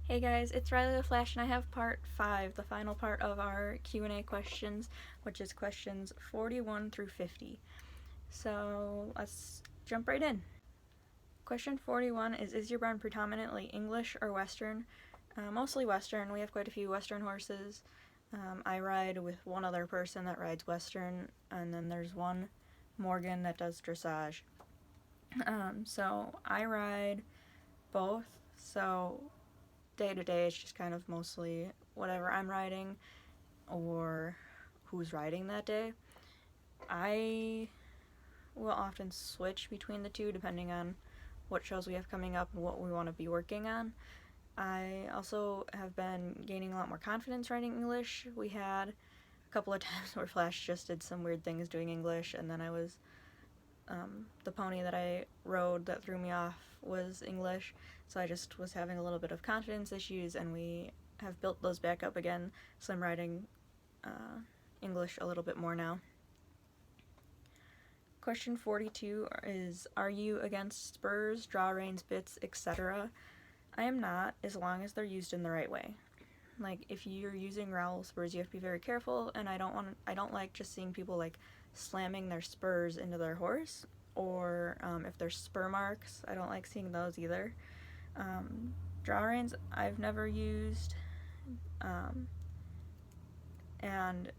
Hey guys, it's RileywithFlash and I have part 5, the final part of our Q&A questions, which is questions 41 through 50. So let's jump right in. Question 41 is your barn predominantly English or Western? Mostly Western. We have quite a few Western horses. I ride with one other person that rides Western, and then there's one, Morgan, that does dressage. So I ride both, so day to day it's just kind of mostly whatever I'm riding or who's riding that day. I will often switch between the two depending on what shows we have coming up and what we want to be working on. I also have been gaining a lot more confidence riding English. We had a couple of times where Flash just did some weird things doing English, and then the pony that I rode that threw me off was English, so I just was having a little bit of confidence issues, and we have built those back up again, so I'm riding English a little bit more now. Question 42 is, are you against spurs, draw reins, bits, etc.? I am not, as long as they're used in the right way. Like, if you're using rowel spurs, you have to be very careful, and I don't like just seeing people like slamming their spurs into their horse, or if there's spur marks, I don't like seeing those either. Draw reins I've never used, and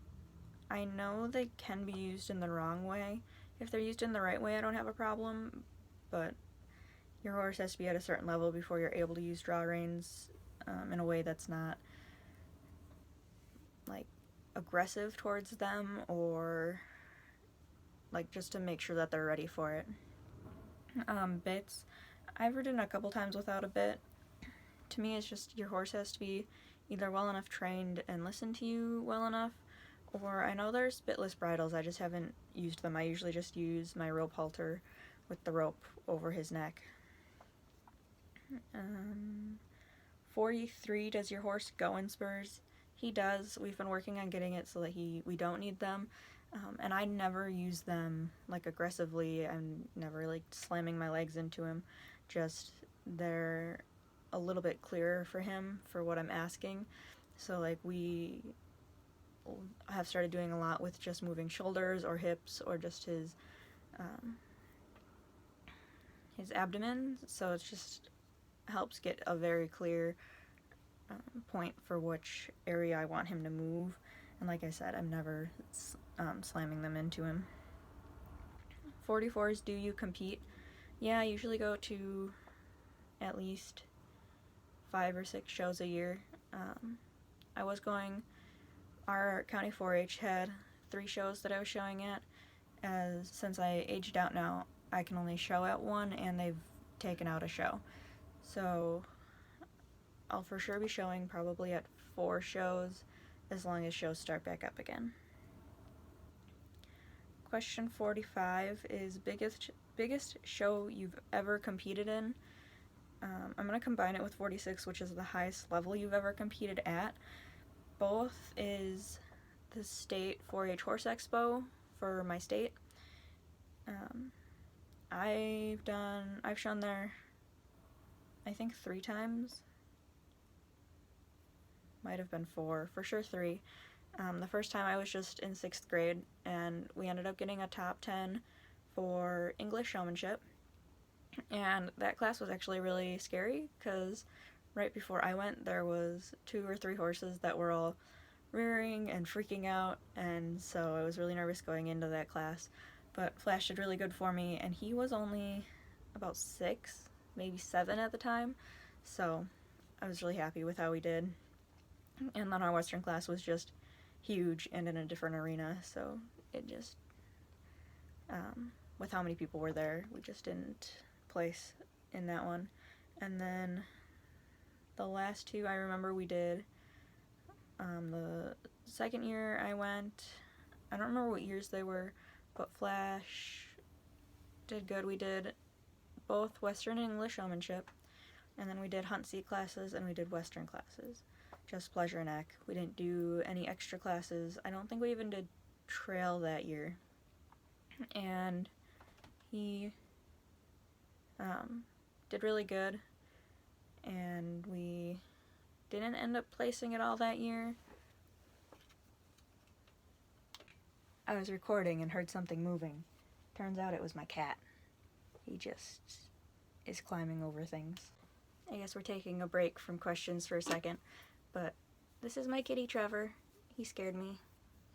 I know they can be used in the wrong way. If they're used in the right way, I don't have a problem, but your horse has to be at a certain level before you're able to use draw reins in a way that's not like aggressive towards them, or like just to make sure that they're ready for it. Bits, I've ridden a couple times without a bit. To me, it's just your horse has to be either well enough trained and listen to you well enough, or I know there's bitless bridles, I just haven't used them. I usually just use my rope halter with the rope over his neck. 43, does your horse go in spurs? He does. We've been working on getting it so that we don't need them. And I never use them like aggressively. I'm never like slamming my legs into him. Just they're a little bit clearer for him for what I'm asking. So like we have started doing a lot with just moving shoulders or hips or just his abdomen. So it just helps get a very clear point for which area I want him to move. And like I said, I'm never slamming them into him. 44s, do you compete? Yeah, I usually go to at least 5 or 6 shows a year. I was going, our county 4-H had 3 shows that I was showing at, as since I aged out now, I can only show at one, and they've taken out a show. So I'll for sure be showing probably at 4 shows as long as shows start back up again. Question 45 is biggest show you've ever competed in. I'm going to combine it with 46, which is the highest level you've ever competed at. Both is the state 4-H horse expo for my state. I've shown there I think 3 times. Might have been 4, for sure 3. The first time I was just in 6th grade, and we ended up getting a top 10 for English showmanship. And that class was actually really scary because right before I went, there was 2 or 3 horses that were all rearing and freaking out, and so I was really nervous going into that class. But Flash did really good for me, and he was only about 6, maybe 7 at the time, so I was really happy with how he did. And then our Western class was just huge and in a different arena, so it just, with how many people were there, we just didn't place in that one. And then the last 2 I remember we did, the second year I went, I don't remember what years they were, but Flash did good. We did both Western and English showmanship, and then we did hunt seat classes and we did Western classes. Just pleasure neck. We didn't do any extra classes. I don't think we even did trail that year. And he did really good, and we didn't end up placing it all that year. I was recording and heard something moving. Turns out it was my cat. He just is climbing over things. I guess we're taking a break from questions for a second, but this is my kitty Trevor. He scared me.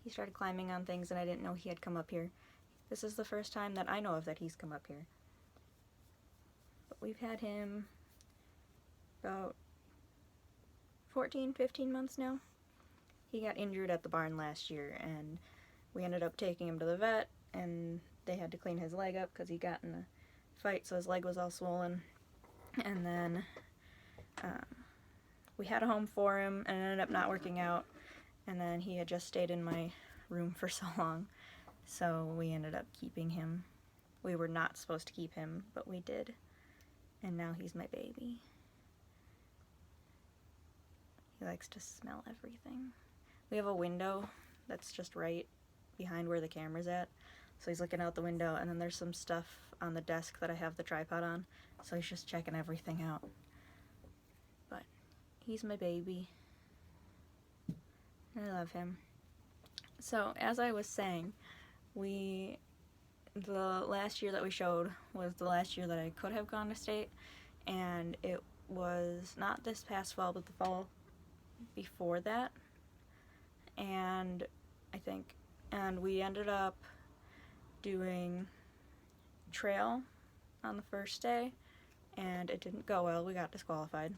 He started climbing on things and I didn't know he had come up here. This is the first time that I know of that he's come up here. But we've had him about 14, 15 months now. He got injured at the barn last year and we ended up taking him to the vet and they had to clean his leg up because he got in a fight, so his leg was all swollen. And then we had a home for him and it ended up not working out, and then he had just stayed in my room for so long, so we ended up keeping him. We were not supposed to keep him, but we did, and now he's my baby. He likes to smell everything. We have a window that's just right behind where the camera's at, so he's looking out the window, and then there's some stuff on the desk that I have the tripod on, so he's just checking everything out. But he's my baby. I love him. So, as I was saying, the last year that we showed was the last year that I could have gone to state, and it was not this past fall, but the fall before that. And we ended up doing trail on the first day, and it didn't go well. We got disqualified.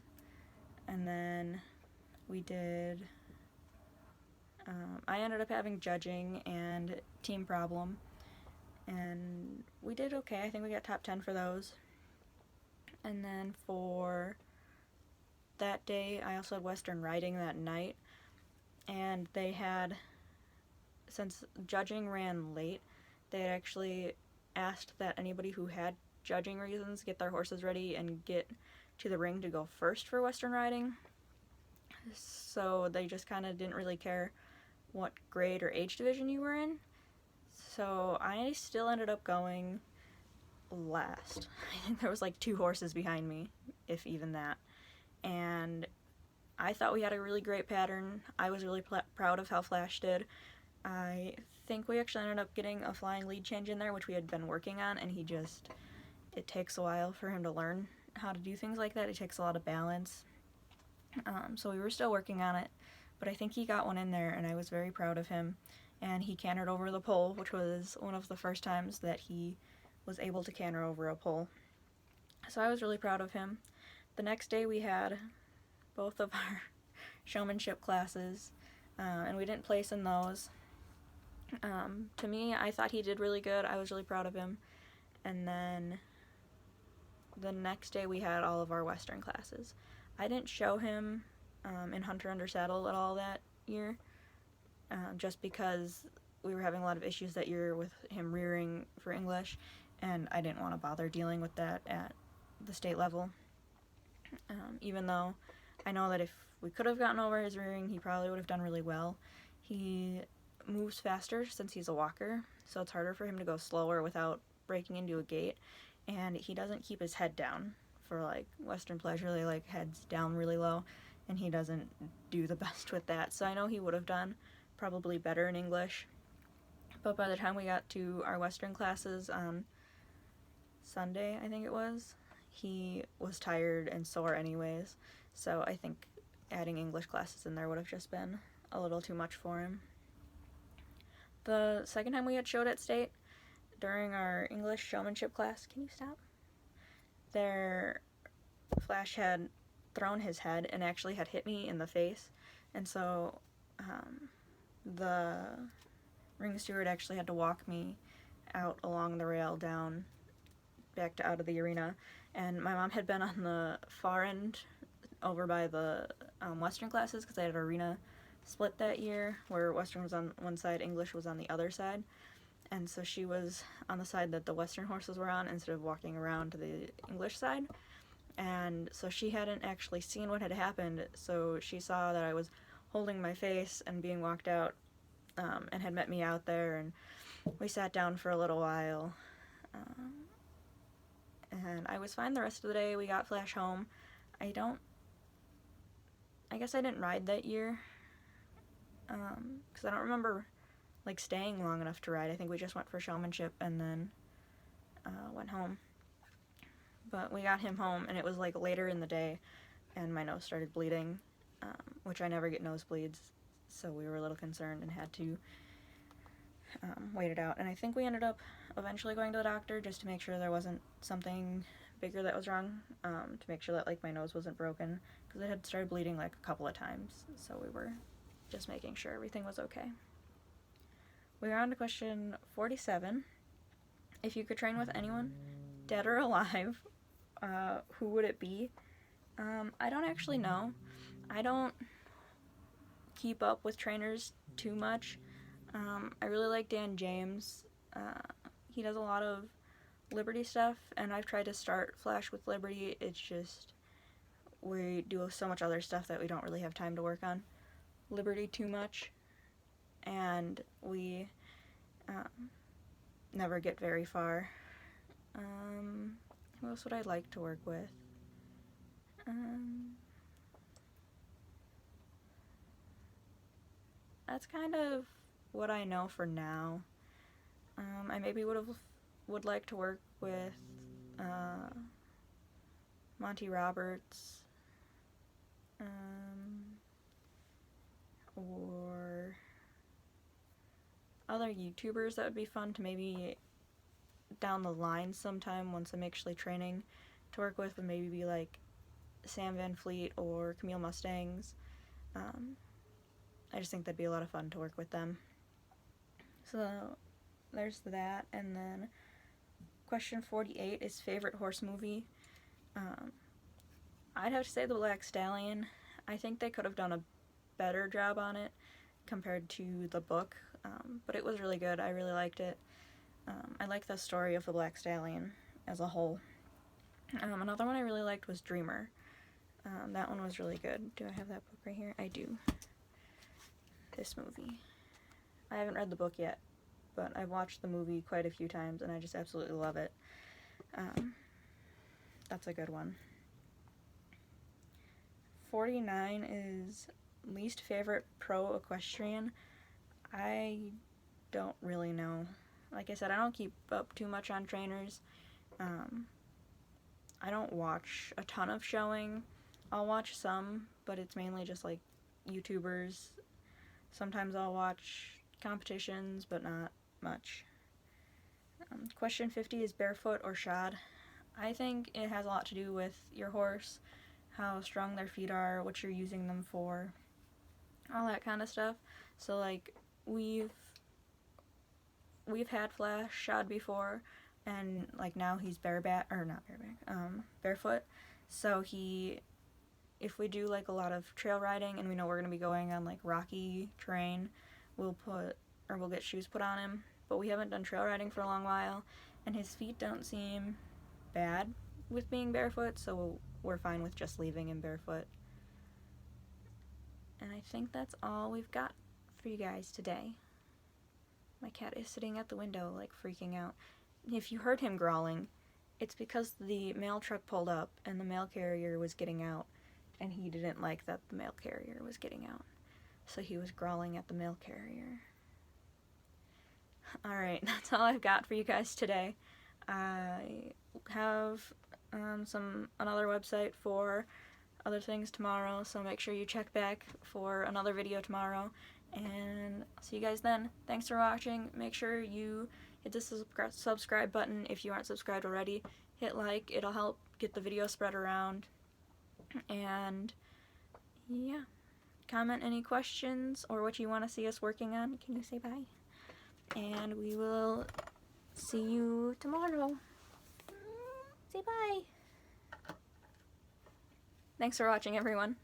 And then we did, I ended up having judging and team problem, and we did okay. I think we got top 10 for those. And then for that day, I also had Western riding that night, and they had, since judging ran late, they had actually asked that anybody who had judging reasons get their horses ready and get to the ring to go first for Western riding. So they just kind of didn't really care what grade or age division you were in. So I still ended up going last. I think there was like 2 horses behind me, if even that. And I thought we had a really great pattern. I was really proud of how Flash did. I think we actually ended up getting a flying lead change in there, which we had been working on, and it takes a while for him to learn how to do things like that. It takes a lot of balance. So we were still working on it, but I think he got one in there, and I was very proud of him. And he cantered over the pole, which was one of the first times that he was able to canter over a pole. So I was really proud of him. The next day we had both of our showmanship classes, and we didn't place in those. To me, I thought he did really good. I was really proud of him. And then the next day we had all of our Western classes. I didn't show him in Hunter Under Saddle at all that year, just because we were having a lot of issues that year with him rearing for English, and I didn't want to bother dealing with that at the state level. Even though I know that if we could have gotten over his rearing, he probably would have done really well. He moves faster since he's a walker, so it's harder for him to go slower without breaking into a gait, and he doesn't keep his head down. For like Western pleasure, they like heads down really low, and he doesn't do the best with that. So I know he would have done probably better in English, but by the time we got to our Western classes on Sunday, I think it was, he was tired and sore anyways, so I think adding English classes in there would have just been a little too much for him. The second time we had showed at state, during our English showmanship class, can you stop? Flash had thrown his head and actually had hit me in the face, and so the ring steward actually had to walk me out along the rail down back to out of the arena, and my mom had been on the far end over by the Western classes because I had an arena split that year where Western was on one side, English was on the other side, and so she was on the side that the Western horses were on instead of walking around to the English side, and so she hadn't actually seen what had happened, so she saw that I was holding my face and being walked out, and had met me out there, and we sat down for a little while, and I was fine the rest of the day. We got Flash home. I I guess I didn't ride that year, because I don't remember, like, staying long enough to ride. I think we just went for showmanship and then went home. But we got him home, and it was, like, later in the day, and my nose started bleeding, which I never get nosebleeds, so we were a little concerned and had to wait it out. And I think we ended up eventually going to the doctor just to make sure there wasn't something bigger that was wrong, to make sure that, like, my nose wasn't broken, because it had started bleeding, like, a couple of times, so we were just making sure everything was okay. We are on to question 47. If you could train with anyone, dead or alive, who would it be? I don't actually know. I don't keep up with trainers too much. I really like Dan James. He does a lot of Liberty stuff, and I've tried to start Flash with Liberty. It's just, we do so much other stuff that we don't really have time to work on Liberty too much, and we never get very far. Who else would I like to work with? That's kind of what I know for now. I maybe would like to work with Monty Roberts, or other YouTubers. That would be fun to maybe down the line sometime, once I'm actually training, to work with, would maybe be like Sam Van Fleet or Camille Mustangs. I just think that'd be a lot of fun to work with them. So there's that. And then question 48 is favorite horse movie. I'd have to say The Black Stallion. I think they could have done a better job on it compared to the book, but it was really good. I really liked it. I like the story of The Black Stallion as a whole. Another one I really liked was Dreamer. That one was really good. Do I have that book right here? I do. This movie. I haven't read the book yet, but I've watched the movie quite a few times, and I just absolutely love it. That's a good one. 49 is least favorite pro equestrian. I don't really know. Like I said, I don't keep up too much on trainers. I don't watch a ton of showing. I'll watch some, but it's mainly just like YouTubers. Sometimes I'll watch competitions, but not much. Question 50 is barefoot or shod. I think it has a lot to do with your horse, how strong their feet are, what you're using them for, all that kind of stuff. So like we've had Flash shod before, and like now he's barefoot. So if we do like a lot of trail riding and we know we're gonna be going on like rocky terrain, we'll get shoes put on him. But we haven't done trail riding for a long while, and his feet don't seem bad with being barefoot, so we're fine with just leaving him barefoot. And I think that's all we've got for you guys today. My cat is sitting at the window, like, freaking out. If you heard him growling, it's because the mail truck pulled up and the mail carrier was getting out, and he didn't like that the mail carrier was getting out. So he was growling at the mail carrier. Alright, that's all I've got for you guys today. I have another website for other things tomorrow, so make sure you check back for another video tomorrow, and I'll see you guys then. Thanks for watching. Make sure you hit the subscribe button if you aren't subscribed already. Hit like, it'll help get the video spread around, and yeah, comment any questions or what you want to see us working on. Can you say bye? And we will see you tomorrow. Say bye. Thanks for watching, everyone.